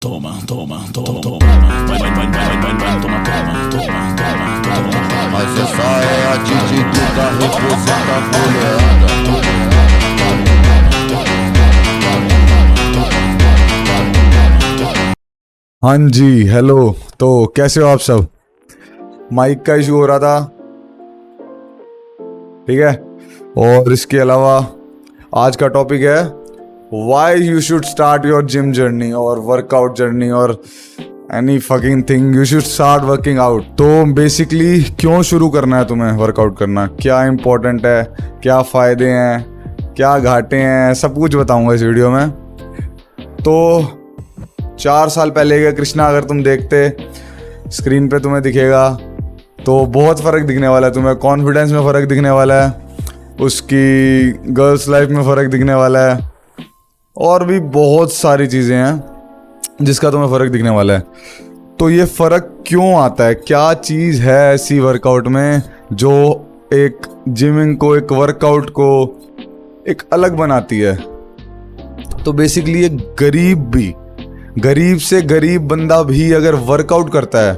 Toma, toma, toma, toma. Vai, toma, toma, toma, toma. Mas essa é a Didi Duda, representa a mulherada. हाँ जी, hello. तो कैसे हो आप सब? माइक का इशू हो रहा था, ठीक है। और इसके अलावा आज का टॉपिक है why you should start your gym journey और वर्कआउट जर्नी और any fucking thing you should start working out. तो बेसिकली क्यों शुरू करना है तुम्हें वर्कआउट करना, क्या इंपॉर्टेंट है, क्या फ़ायदे हैं, क्या घाटे हैं, सब कुछ बताऊंगा इस वीडियो में। तो 4 साल पहले का कृष्णा अगर तुम देखते, स्क्रीन पे तुम्हें दिखेगा तो बहुत फ़र्क दिखने वाला है तुम्हें। कॉन्फिडेंस में फ़र्क दिखने वाला है, उसकी गर्ल्स लाइफ में फ़र्क दिखने वाला है, और भी बहुत सारी चीज़ें हैं जिसका तुम्हें फ़र्क दिखने वाला है। तो ये फ़र्क क्यों आता है, क्या चीज़ है ऐसी वर्कआउट में जो एक जिमिंग को, एक वर्कआउट को एक अलग बनाती है? तो बेसिकली एक गरीब से गरीब बंदा भी अगर वर्कआउट करता है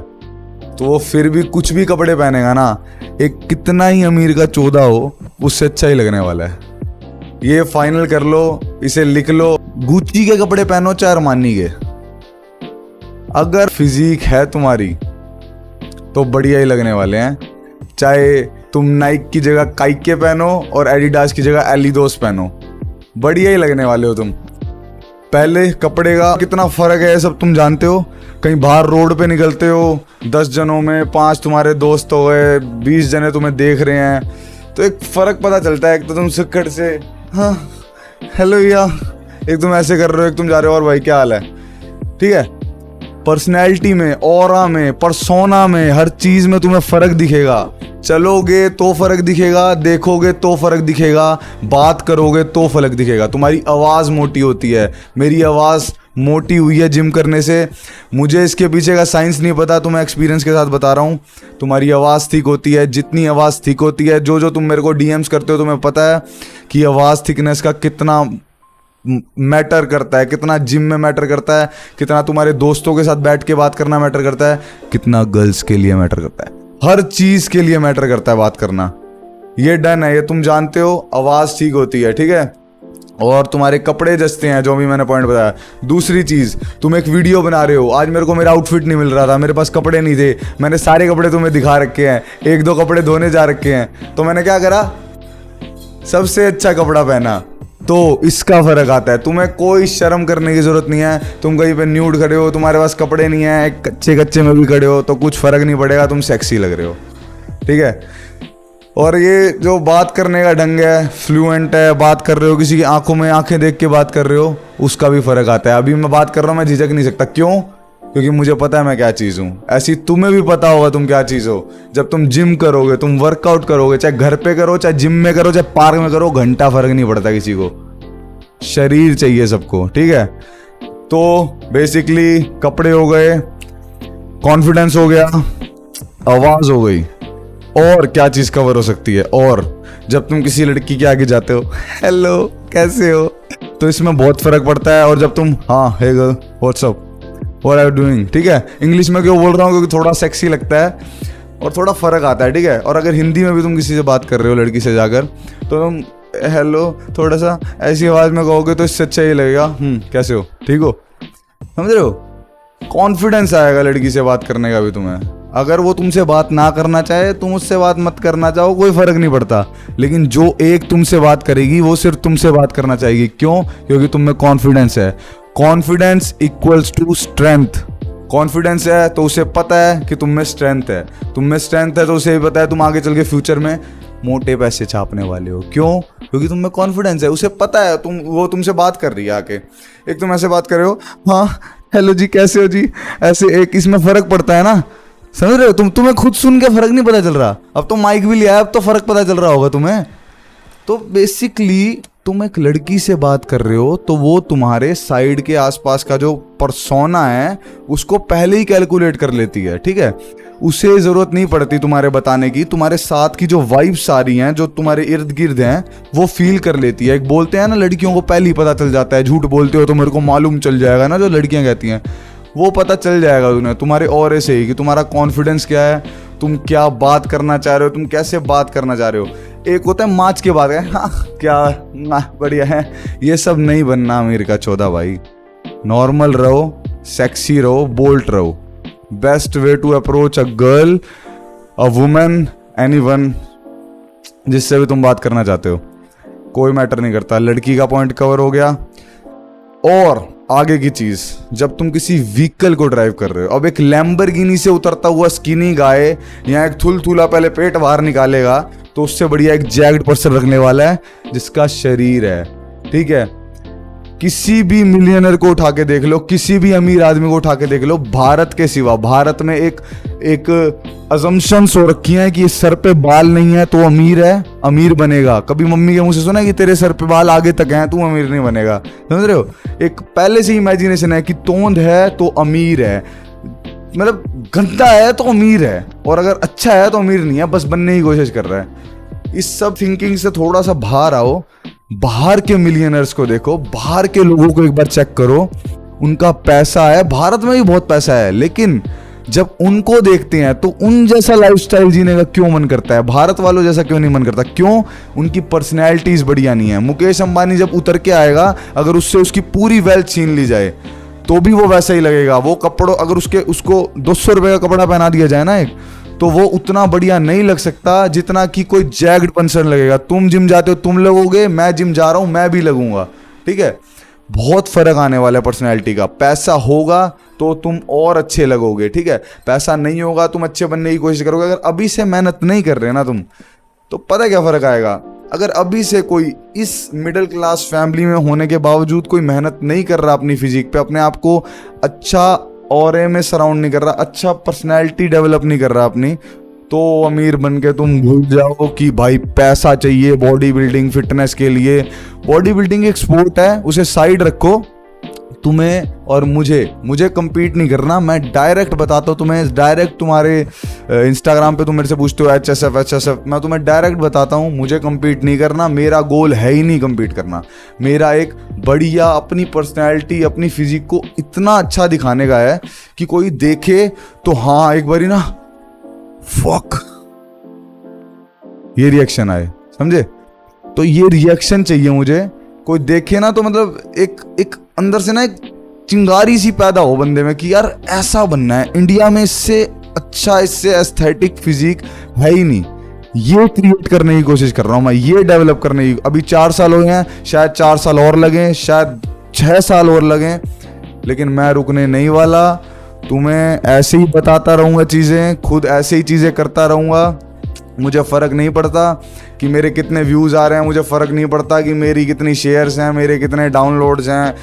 तो वो फिर भी कुछ भी कपड़े पहनेगा ना, एक कितना ही अमीर का चौधा हो, उससे अच्छा ही लगने वाला है। ये फाइनल कर लो, इसे लिख लो, गुच्ची के कपड़े पहनो चाहे अरमानी के, अगर फिजिक है तुम्हारी तो बढ़िया ही लगने वाले हैं। चाहे तुम नाइक की जगह काइके पहनो और एडिडास की जगह एलिदोस पहनो, बढ़िया ही लगने वाले हो तुम। पहले कपड़े का कितना फ़र्क है सब तुम जानते हो। कहीं बाहर रोड पे निकलते हो, 10 जनों में 5 तुम्हारे दोस्त हो गए, 20 जने तुम्हें देख रहे हैं, तो एक फ़र्क पता चलता है। एक तो तुम सिक्कड़ से हाँ हेलो या, एक तुम ऐसे कर रहे हो, एक तुम जा रहे हो और भाई क्या हाल है, ठीक है। पर्सनैलिटी में, ऑरा में, परसोना में, हर चीज़ में तुम्हें फ़र्क दिखेगा। चलोगे तो फ़र्क दिखेगा, देखोगे तो फ़र्क दिखेगा, बात करोगे तो फ़र्क दिखेगा। तुम्हारी आवाज़ मोटी होती है, मेरी आवाज़ मोटी हुई है जिम करने से। मुझे इसके पीछे का साइंस नहीं पता, तो मैं एक्सपीरियंस के साथ बता रहा हूँ। तुम्हारी आवाज़ ठीक होती है, जितनी आवाज़ ठीक होती है, जो तुम मेरे को डीएम्स करते हो, तुम्हें पता है कि आवाज़ थिकनेस का कितना मैटर करता है, कितना जिम में मैटर करता है, कितना तुम्हारे दोस्तों के साथ बैठ के बात करना मैटर करता है, कितना गर्ल्स के लिए मैटर करता है, हर चीज़ के लिए मैटर करता है बात करना। ये डन है, ये तुम जानते हो। आवाज़ ठीक होती है, ठीक है, और तुम्हारे कपड़े जचते हैं, जो भी मैंने पॉइंट बताया। दूसरी चीज़, तुम एक वीडियो बना रहे हो, आज मेरे को मेरा आउटफिट नहीं मिल रहा था, मेरे पास कपड़े नहीं थे, मैंने सारे कपड़े तुम्हें दिखा रखे हैं, 1-2 कपड़े धोने जा रखे हैं, तो मैंने क्या करा, सबसे अच्छा कपड़ा पहना। तो इसका फ़र्क आता है। तुम्हें कोई शर्म करने की ज़रूरत नहीं है। तुम कहीं पे न्यूड खड़े हो, तुम्हारे पास कपड़े नहीं है, एक कच्चे में भी खड़े हो, तो कुछ फ़र्क नहीं पड़ेगा, तुम सेक्सी लग रहे हो, ठीक है। और ये जो बात करने का ढंग है, फ्लुएंट है, बात कर रहे हो, किसी की आंखों में आंखें देख के बात कर रहे हो, उसका भी फ़र्क आता है। अभी मैं बात कर रहा हूँ, मैं झिझक नहीं सकता, क्यों? क्योंकि मुझे पता है मैं क्या चीज़ हूँ। ऐसी तुम्हें भी पता होगा तुम क्या चीज़ हो। जब तुम जिम करोगे, तुम वर्कआउट करोगे, चाहे घर पे करो, चाहे जिम में करो, चाहे पार्क में करो, घंटा फ़र्क नहीं पड़ता किसी को। शरीर चाहिए सबको, ठीक है। तो बेसिकली कपड़े हो गए, कॉन्फिडेंस हो गया, आवाज़ हो गई, और क्या चीज़ कवर हो सकती है? और जब तुम किसी लड़की के आगे जाते हो, हेलो कैसे हो, तो इसमें बहुत फ़र्क पड़ता है। और जब तुम हाँ hey girl what's up what are you doing, ठीक है, इंग्लिश में क्यों बोल रहा हूँ, क्योंकि थोड़ा सेक्सी लगता है और थोड़ा फ़र्क आता है, ठीक है। और अगर हिंदी में भी तुम किसी से बात कर रहे हो, लड़की से जाकर, तो तुम हेलो थोड़ा सा ऐसी आवाज़ में कहोगे तो इससे अच्छा ही लगेगा, कैसे हो, ठीक हो, समझ रहे हो। कॉन्फिडेंस आएगा लड़की से बात करने का भी तुम्हें। अगर वो तुमसे बात ना करना चाहे, तुम उससे बात मत करना चाहो, कोई फ़र्क नहीं पड़ता, लेकिन जो एक तुमसे बात करेगी वो सिर्फ तुमसे बात करना चाहेगी। क्यों? क्योंकि तुम में कॉन्फिडेंस है। Confidence equals to strength. Confidence है तो उसे पता है कि तुम में स्ट्रेंथ है, तुम में स्ट्रेंथ है तो उसे भी पता है तुम आगे चल के फ्यूचर में मोटे पैसे छापने वाले हो। क्यों? क्योंकि तुम में कॉन्फिडेंस है, उसे पता है वो तुमसे बात कर रही है आके। एक तुम ऐसे बात कर रहे हो, हाँ हेलो जी कैसे हो जी, ऐसे एक इसमें फ़र्क पड़ता है ना, समझ रहे हो। तुम्हें खुद सुन के फ़र्क नहीं पता चल रहा, अब तो माइक भी लिया है, अब तो फ़र्क पता चल रहा होगा तुम्हें। तो बेसिकली तुम एक लड़की से बात कर रहे हो तो वो तुम्हारे साइड के आसपास का जो पर्सोना है उसको पहले ही कैलकुलेट कर लेती है, ठीक है। उसे ज़रूरत नहीं पड़ती तुम्हारे बताने की, तुम्हारे साथ की जो वाइब्स आ रही हैं, जो तुम्हारे इर्द गिर्द हैं, वो फील कर लेती है। एक बोलते हैं ना, लड़कियों को पहले ही पता चल जाता है, झूठ बोलते हो तो मेरे को मालूम चल जाएगा ना, जो लड़कियां कहती हैं, वो पता चल जाएगा तुम्हें तुम्हारे ऑरे से ही कि तुम्हारा कॉन्फिडेंस क्या है, तुम क्या बात करना चाह रहे हो, तुम कैसे बात करना चाह रहे हो। एक होता है माच के बात है, हाँ क्या बढ़िया है, ये सब नहीं बनना अमीर का चौधा भाई। नॉर्मल रहो, सेक्सी रहो, बोल्ड रहो। Best way to approach a girl, a women, anyone जिससे भी तुम बात करना चाहते हो, कोई मैटर नहीं करता। लड़की का पॉइंट कवर हो गया। और आगे की चीज, जब तुम किसी व्हीकल को ड्राइव कर रहे हो, अब एक लैम्बोर्गिनी से उतरता हुआ स्किनी गाय या एक थुलथुला पहले पेट बाहर निकालेगा तो उससे बढ़िया एक जैक्ड पर्सन रखने वाला है जिसका शरीर है, ठीक है। किसी भी मिलियनर को उठा के देख लो, किसी भी अमीर आदमी को उठा के देख लो, भारत के सिवा, भारत में एक अजम्पशंस हो रखी हैं कि सर पे बाल नहीं है तो अमीर है, अमीर बनेगा। कभी मम्मी के मुंह से सुना है कि तेरे सर पे बाल आगे तक हैं तू अमीर नहीं बनेगा, समझ रहे हो। एक पहले से इमेजिनेशन है कि तोंद है तो अमीर है, मतलब गंदा है तो अमीर है, और अगर अच्छा है तो अमीर नहीं है, बस बनने की कोशिश कर रहा है। इस सब थिंकिंग से थोड़ा सा बाहर आओ, बाहर के मिलियनर्स को देखो, बाहर के लोगों को एक बार चेक करो। उनका पैसा है, भारत में भी बहुत पैसा है, लेकिन जब उनको देखते हैं तो उन जैसा लाइफस्टाइल जीने का क्यों मन करता है, भारत वालों जैसा क्यों नहीं मन करता, क्यों? उनकी पर्सनैलिटीज बढ़िया नहीं है। मुकेश अंबानी जब उतर के आएगा, अगर उससे उसकी पूरी वेल्थ छीन ली जाए तो भी वो वैसा ही लगेगा। वो कपड़ों, अगर उसको 200 रुपए का कपड़ा पहना दिया जाए ना एक, तो वो उतना बढ़िया नहीं लग सकता जितना कि कोई जैग्ड पर्सन लगेगा। तुम जिम जाते हो तुम लगोगे, मैं जिम जा रहा हूं मैं भी लगूंगा, ठीक है। बहुत फर्क आने वाला है पर्सनैलिटी का। पैसा होगा तो तुम और अच्छे लगोगे, ठीक है। पैसा नहीं होगा, तुम अच्छे बनने की कोशिश करोगे। अगर अभी से मेहनत नहीं कर रहे ना तुम, तो पता है क्या फर्क आएगा। अगर अभी से कोई इस मिडिल क्लास फैमिली में होने के बावजूद कोई मेहनत नहीं कर रहा अपनी फिजिक पे, अपने आप को अच्छा ऑरे में सराउंड नहीं कर रहा, अच्छा पर्सनैलिटी डेवलप नहीं कर रहा अपनी, तो अमीर बन के तुम भूल जाओ कि भाई पैसा चाहिए बॉडी बिल्डिंग फिटनेस के लिए। बॉडी बिल्डिंग एक स्पोर्ट है, उसे साइड रखो। तुम्हें और मुझे compete नहीं करना। मैं डायरेक्ट बताता हूँ तुम्हें, डायरेक्ट तुम्हारे इंस्टाग्राम पे तुम मेरे से पूछते हो HSF, मैं तुम्हें डायरेक्ट बताता हूँ, मुझे compete नहीं करना। मेरा गोल है ही नहीं compete करना। मेरा एक बढ़िया अपनी पर्सनैलिटी, अपनी फिजिक को इतना अच्छा दिखाने का है कि कोई देखे तो हाँ एक बारी ना फक ये रिएक्शन आए, समझे। तो ये रिएक्शन चाहिए मुझे। कोई देखे ना तो मतलब एक अंदर से ना एक चिंगारी सी पैदा हो बंदे में कि यार ऐसा बनना है। इंडिया में इससे अच्छा, इससे एस्थेटिक फिजिक है ही नहीं। ये क्रिएट करने की कोशिश कर रहा हूं मैं, ये डेवलप करने की। अभी 4 साल हो गए हैं, शायद 4 साल और लगें, शायद 6 साल और लगें, लेकिन मैं रुकने नहीं वाला। तुम्हें ऐसे ही बताता रहूंगा चीज़ें, खुद ऐसे ही चीज़ें करता रहूंगा। मुझे फ़र्क नहीं पड़ता कि मेरे कितने व्यूज़ आ रहे हैं, मुझे फ़र्क नहीं पड़ता कि मेरी कितनी शेयर्स हैं, मेरे कितने डाउनलोड्स हैं।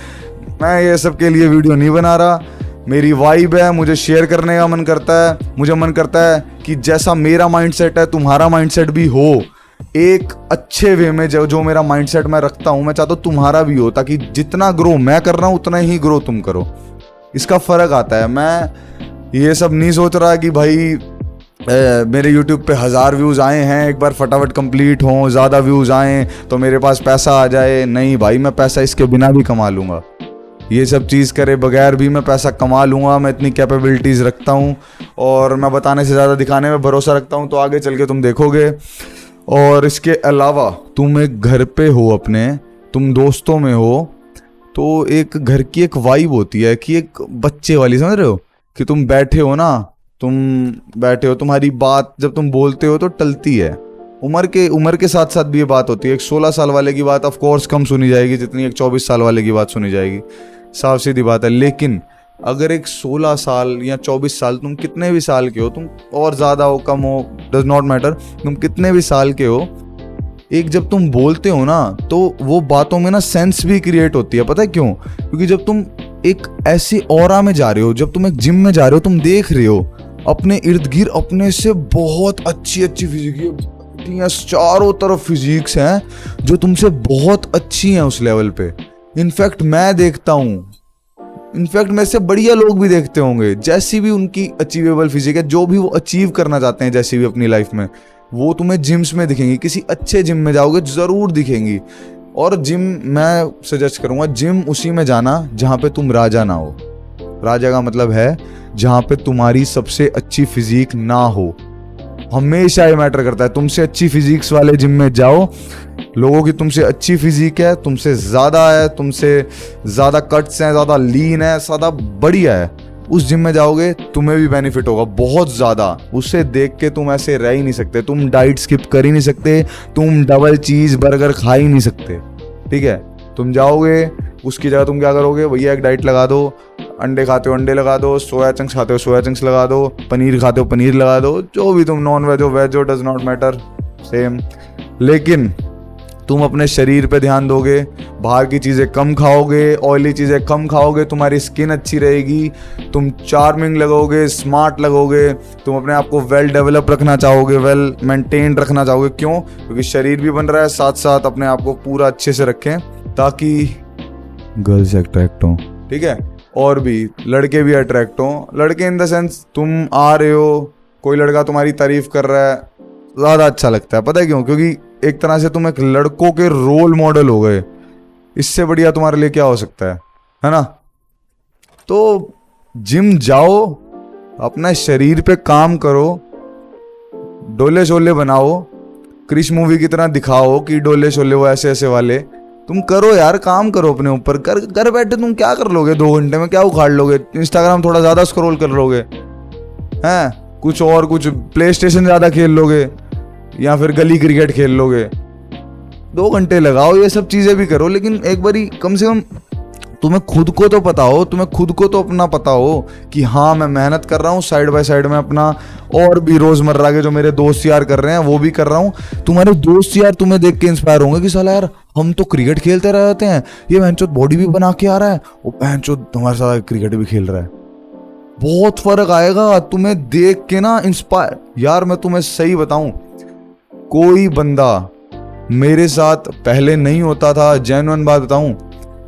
मैं ये सब के लिए वीडियो नहीं बना रहा। मेरी वाइब है, मुझे शेयर करने का मन करता है। मुझे मन करता है कि जैसा मेरा माइंडसेट है तुम्हारा माइंडसेट भी हो, एक अच्छे वे में। जो मेरा माइंडसेट मैं रखता हूँ, मैं चाहता हूँ तुम्हारा भी हो, ताकि जितना ग्रो मैं कर रहा हूँ उतना ही ग्रो तुम करो। इसका फ़र्क आता है। मैं ये सब नहीं सोच रहा कि भाई मेरे YouTube पे 1000 व्यूज़ आए हैं, एक बार फटाफट कंप्लीट हों, ज़्यादा व्यूज़ आएँ तो मेरे पास पैसा आ जाए। नहीं भाई, मैं पैसा इसके बिना भी कमा लूँगा। ये सब चीज़ करे बगैर भी मैं पैसा कमा लूँगा। मैं इतनी कैपेबिलिटीज़ रखता हूँ और मैं बताने से ज़्यादा दिखाने में भरोसा रखता हूँ, तो आगे चल के तुम देखोगे। और इसके अलावा तुम एक घर पे हो अपने, तुम दोस्तों में हो, तो एक घर की एक वाइब होती है कि एक बच्चे वाली, समझ रहे हो, कि तुम बैठे हो, तुम्हारी बात जब तुम बोलते हो तो टलती है। उम्र के साथ साथ भी ये बात होती है। एक 16 साल वाले की बात ऑफ कोर्स कम सुनी जाएगी जितनी एक 24 साल वाले की बात सुनी जाएगी, साफ सीधी बात है। लेकिन अगर एक 16 साल या 24 साल, तुम कितने भी साल के हो, तुम और ज़्यादा हो कम हो डज नॉट मैटर, तुम कितने भी साल के हो, एक जब तुम बोलते हो ना तो वो बातों में ना सेंस भी क्रिएट होती है। पता है क्यों? क्योंकि जब तुम एक ऐसे ऑरा में जा रहे हो, जब तुम एक जिम में जा रहे हो, तुम देख रहे हो अपने इर्द गिर्द अपने से बहुत अच्छी फिजिक, चारों तरफ फिजिक्स हैं जो तुमसे बहुत अच्छी हैं उस लेवल पे। इनफैक्ट मैं देखता हूँ, इनफैक्ट मेरे से बढ़िया लोग भी देखते होंगे, जैसी भी उनकी अचीवेबल फिजिक है, जो भी वो अचीव करना चाहते हैं जैसी भी अपनी लाइफ में, वो तुम्हें जिम्स में दिखेंगी। किसी अच्छे जिम में जाओगे ज़रूर दिखेंगी। और जिम मैं सजेस्ट करूँगा, जिम उसी में जाना जहाँ पे तुम राजा ना हो। राजा का मतलब है जहाँ पे तुम्हारी सबसे अच्छी फिजिक ना हो। हमेशा ये मैटर करता है। तुमसे अच्छी फिजिक्स वाले जिम में जाओ, लोगों की तुमसे अच्छी फिजिक है, तुमसे ज़्यादा है, तुमसे ज़्यादा कट्स हैं, ज़्यादा लीन है, ज़्यादा बढ़िया है, उस जिम में जाओगे तुम्हें भी बेनिफिट होगा बहुत ज़्यादा। उसे देख के तुम ऐसे रह ही नहीं सकते, तुम डाइट स्किप कर ही नहीं सकते, तुम डबल चीज़ बर्गर खा ही नहीं सकते। ठीक है, तुम जाओगे, उसकी जगह तुम क्या करोगे, भैया एक डाइट लगा दो, अंडे खाते हो अंडे लगा दो, सोया चंक्स खाते हो सोया चंक्स लगा दो, पनीर खाते हो पनीर लगा दो, जो भी तुम नॉन वेज हो वेज हो, डज नॉट मैटर, सेम। लेकिन तुम अपने शरीर पे ध्यान दोगे, बाहर की चीज़ें कम खाओगे, ऑयली चीज़ें कम खाओगे, तुम्हारी स्किन अच्छी रहेगी, तुम चार्मिंग लगोगे, स्मार्ट लगोगे, तुम अपने आप को वेल डेवलप रखना चाहोगे, वेल मेंटेन रखना चाहोगे। क्यों? क्योंकि शरीर भी बन रहा है, साथ साथ अपने आप को पूरा अच्छे से रखें ताकि गर्ल्स अट्रैक्ट हों। ठीक है, और भी लड़के भी अट्रैक्ट हों। लड़के इन द सेंस, तुम आ रहे हो, कोई लड़का तुम्हारी तारीफ कर रहा है, ज़्यादा अच्छा लगता है। पता है क्यों? क्योंकि एक तरह से तुम एक लड़कों के रोल मॉडल हो गए। इससे बढ़िया तुम्हारे लिए क्या हो सकता है ना? तो जिम जाओ, अपना शरीर पे काम करो, डोले शोले बनाओ, क्रिश मूवी की तरह दिखाओ कि डोले शोले वो ऐसे ऐसे वाले। तुम करो यार, काम करो अपने ऊपर। घर बैठे तुम क्या कर लोगे? 2 घंटे में क्या उखाड़ लोगे? इंस्टाग्राम थोड़ा ज़्यादा स्क्रॉल कर लोगे हैं, कुछ और कुछ प्ले स्टेशन ज़्यादा खेल लोगे, या फिर गली क्रिकेट खेल लोगे। 2 घंटे लगाओ, ये सब चीज़ें भी करो, लेकिन एक बारी कम से कम तुम्हें खुद को तो पता हो, तुम्हें खुद को तो अपना पता हो कि हाँ मैं मेहनत कर रहा हूँ, साइड बाय साइड में अपना और भी रोज़मर्रा के जो मेरे दोस्त यार कर रहे हैं वो भी कर रहा हूँ। तुम्हारे दोस्त यार तुम्हें देख के इंस्पायर होंगे कि साला यार हम तो क्रिकेट खेलते रहते हैं, ये बहनचोद बॉडी भी बना के आ रहा है, वो बहनचोद तुम्हारे साथ क्रिकेट भी खेल रहा है। बहुत फर्क आएगा तुम्हें देख के ना, इंस्पायर। यार मैं तुम्हें सही बताऊं, कोई बंदा मेरे साथ पहले नहीं होता था, जेन्युइन बात बताऊं।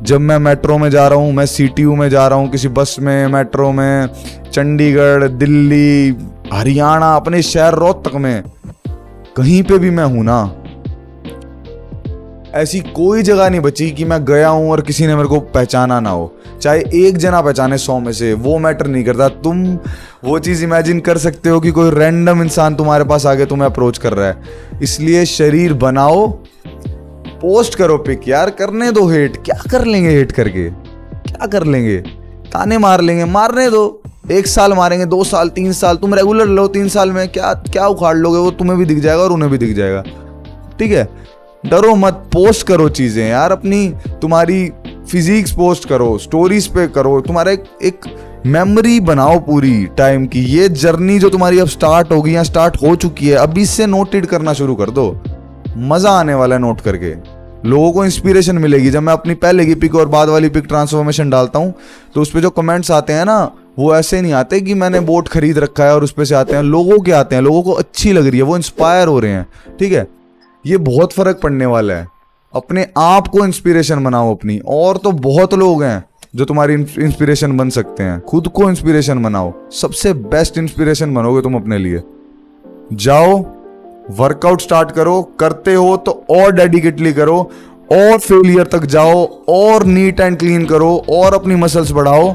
जब मैं मेट्रो में जा रहा हूं, मैं सीटीयू में जा रहा हूं, किसी बस में, मेट्रो में, चंडीगढ़, दिल्ली, हरियाणा, अपने शहर रोहतक में, कहीं पे भी मैं हूं ना, ऐसी कोई जगह नहीं बची कि मैं गया हूं और किसी ने मेरे को पहचाना ना हो। चाहे एक जना पहचाने 100 में से, वो मैटर नहीं करता। तुम वो चीज़ इमेजिन कर सकते हो कि कोई रैंडम इंसान तुम्हारे पास आके तुम्हें अप्रोच कर रहा है। इसलिए शरीर बनाओ, पोस्ट करो पिक। यार करने दो हेट, क्या कर लेंगे हेट करके? क्या कर लेंगे? ताने मार लेंगे, मारने दो। 1 साल मारेंगे, 2 साल, 3 साल, तुम रेगुलर लो। 3 साल में क्या क्या उखाड़ लोगे? वो तुम्हें भी दिख जाएगा और उन्हें भी दिख जाएगा। ठीक है, डरो मत, पोस्ट करो चीज़ें यार अपनी। तुम्हारी फिजिक्स पोस्ट करो, स्टोरीज पे करो, तुम्हारा एक मेमोरी बनाओ पूरी टाइम की। ये जर्नी जो तुम्हारी अब स्टार्ट होगी या स्टार्ट हो चुकी है, अभी से नोटेड करना शुरू कर दो। मज़ा आने वाला है नोट करके, लोगों को इंस्पिरेशन मिलेगी। जब मैं अपनी पहले की पिक और बाद वाली पिक ट्रांसफॉर्मेशन डालता हूँ तो उस पर जो कमेंट्स आते हैं ना, वो ऐसे नहीं आते कि मैंने बोट खरीद रखा है और उस पर से आते हैं, लोगों के आते हैं, लोगों को अच्छी लग रही है, वो इंस्पायर हो रहे हैं। ठीक है, ये बहुत फ़र्क पड़ने वाला है। अपने आप को इंस्पिरेशन बनाओ अपनी। और तो बहुत लोग हैं जो तुम्हारी इंस्पिरेशन बन सकते हैं। खुद को इंस्पिरेशन बनाओ, सबसे बेस्ट इंस्पिरेशन बनोगे तुम अपने लिए। जाओ, वर्कआउट स्टार्ट करो, करते हो तो और डेडिकेटली करो, और फेलियर तक जाओ, और नीट एंड क्लीन करो, और अपनी मसल्स बढ़ाओ।